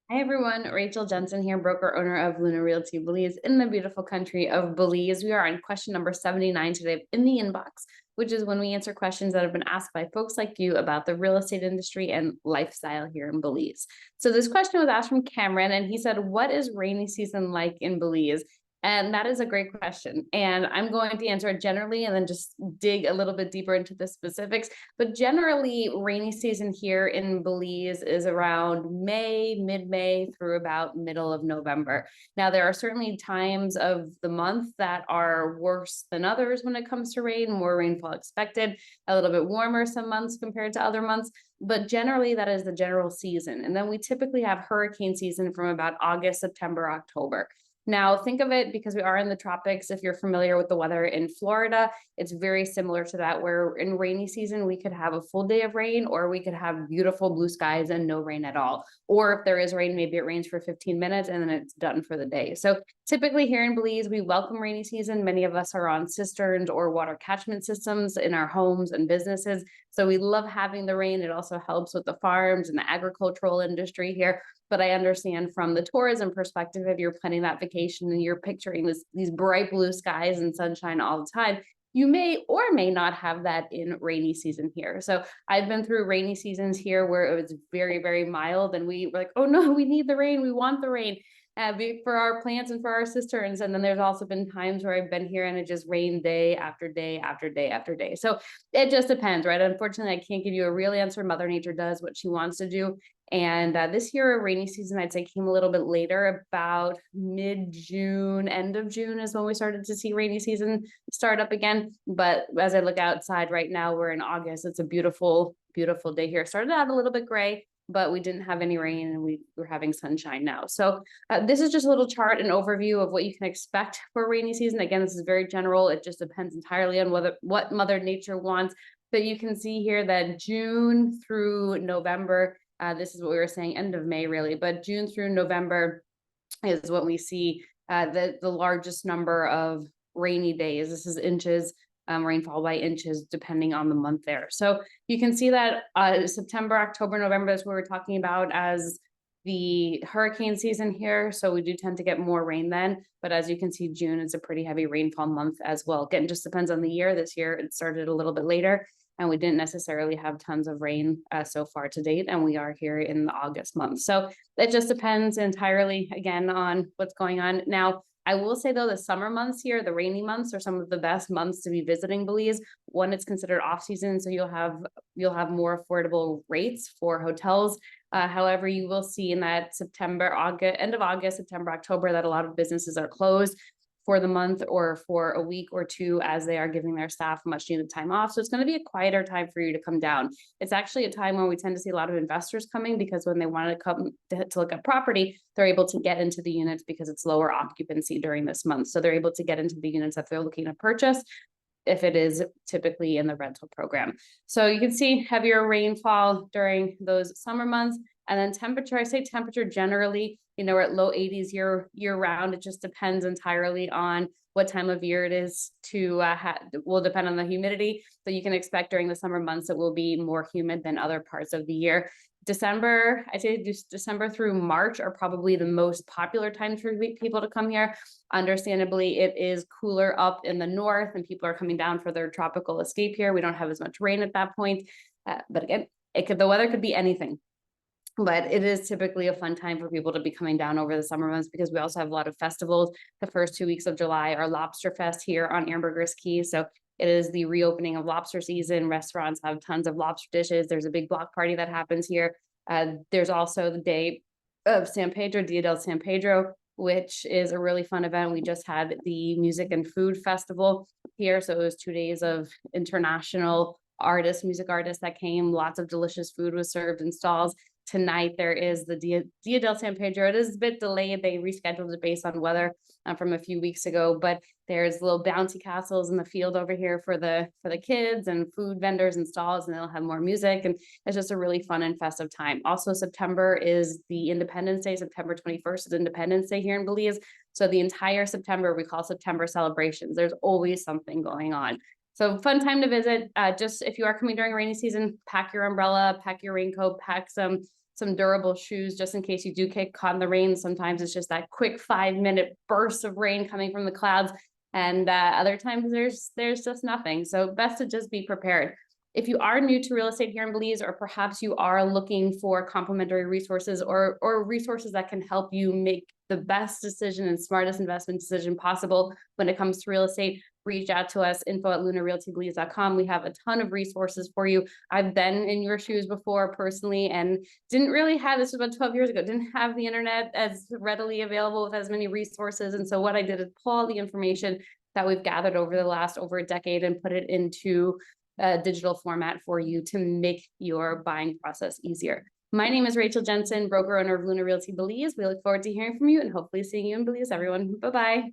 Hi everyone, Rachel Jensen here, broker owner of Luna Realty Belize in the beautiful country of Belize. We are on question number 79 today in the inbox, which is when we answer questions that have been asked by folks like you about the real estate industry and lifestyle here in Belize. So this question was asked from Cameron, and he said, what is rainy season like in Belize? And that is a great question. And I'm going to answer it generally and then just dig a little bit deeper into the specifics. But generally, rainy season here in Belize is around May, mid-May through about middle of November. Now, there are certainly times of the month that are worse than others when it comes to rain, more rainfall expected, a little bit warmer some months compared to other months. But generally, that is the general season. And then we typically have hurricane season from about August, September, October. Now, think of it because we are in the tropics. If you're familiar with the weather in Florida, it's very similar to that, where in rainy season, we could have a full day of rain, or we could have beautiful blue skies and no rain at all. Or if there is rain, maybe it rains for 15 minutes and then it's done for the day. So typically here in Belize, we welcome rainy season. Many of us are on cisterns or water catchment systems in our homes and businesses. So we love having the rain. It also helps with the farms and the agricultural industry here. But I understand from the tourism perspective, if you're planning that vacation and you're picturing these bright blue skies and sunshine all the time, you may or may not have that in rainy season here. So I've been through rainy seasons here where it was very, very mild, and we were like, oh no, we need the rain, we want the rain for our plants and for our cisterns. And then there's also been times where I've been here and it just rained day after day after day after day. So it just depends, right? Unfortunately, I can't give you a real answer. Mother Nature does what she wants to do. And this year, rainy season, I'd say, came a little bit later, about mid-June, end of June is when we started to see rainy season start up again. But as I look outside right now, we're in August. It's a beautiful, beautiful day here. Started out a little bit gray, but we didn't have any rain and we're having sunshine now. So this is just a little chart, an overview of what you can expect for rainy season. Again, this is very general. It just depends entirely on what Mother Nature wants. But you can see here that June through November, this is what we were saying, end of May really, but June through November is when we see the largest number of rainy days. This is inches, rainfall by inches, depending on the month there. So you can see that September, October, November is what we're talking about as the hurricane season here. So we do tend to get more rain then. But as you can see, June is a pretty heavy rainfall month as well. Again, just depends on the year. This year it started a little bit later, and we didn't necessarily have tons of rain so far to date, and we are here in the August month. So it just depends entirely, again, on what's going on. Now, I will say though, the summer months here, the rainy months, are some of the best months to be visiting Belize. One, it's considered off season, so you'll have more affordable rates for hotels. However, you will see in that September, August, end of August, September, October, that a lot of businesses are closed for the month or for a week or two as they are giving their staff much needed time off. So it's going to be a quieter time for you to come down. It's actually a time when we tend to see a lot of investors coming, because when they want to come to look at property, they're able to get into the units because it's lower occupancy during this month. So they're able to get into the units that they're looking to purchase if it is typically in the rental program. So you can see heavier rainfall during those summer months. And then temperature, I say temperature generally, we're at low 80s year round. It just depends entirely on what time of year it is will depend on the humidity. So you can expect during the summer months it will be more humid than other parts of the year. December, I say December through March are probably the most popular times for people to come here. Understandably, it is cooler up in the north and people are coming down for their tropical escape here. We don't have as much rain at that point. But again, the weather could be anything. But it is typically a fun time for people to be coming down over the summer months, because we also have a lot of festivals. The first 2 weeks of July are Lobster Fest here on Ambergris Caye. So it is the reopening of lobster season. Restaurants have tons of lobster dishes. There's a big block party that happens here. There's also the day of San Pedro, Dia del San Pedro, which is a really fun event. We just had the music and food festival here. So it was 2 days of international music artists that came. Lots of delicious food was served in stalls. Tonight there is the Dia del San Pedro. It is a bit delayed. They rescheduled it based on weather from a few weeks ago, but there's little bouncy castles in the field over here for the kids, and food vendors and stalls, and they'll have more music, and it's just a really fun and festive time. Also, September is the Independence Day. September 21st is Independence Day here in Belize. So the entire September we call September celebrations. There's always something going on. So fun time to visit. Just if you are coming during rainy season, pack your umbrella, pack your raincoat, pack some some durable shoes just in case you do get caught in the rain. Sometimes it's just that quick 5-minute burst of rain coming from the clouds. And other times there's just nothing. So best to just be prepared. If you are new to real estate here in Belize, or perhaps you are looking for complementary resources or resources that can help you make the best decision and smartest investment decision possible when it comes to real estate, reach out to us, info@lunarealtybelize.com. We have a ton of resources for you. I've been in your shoes before personally and didn't really have, this was about 12 years ago, didn't have the internet as readily available with as many resources. And so what I did is pull all the information that we've gathered over the last over a decade and put it into a digital format for you to make your buying process easier. My name is Rachel Jensen, broker owner of Luna Realty Belize. We look forward to hearing from you and hopefully seeing you in Belize, everyone. Bye-bye.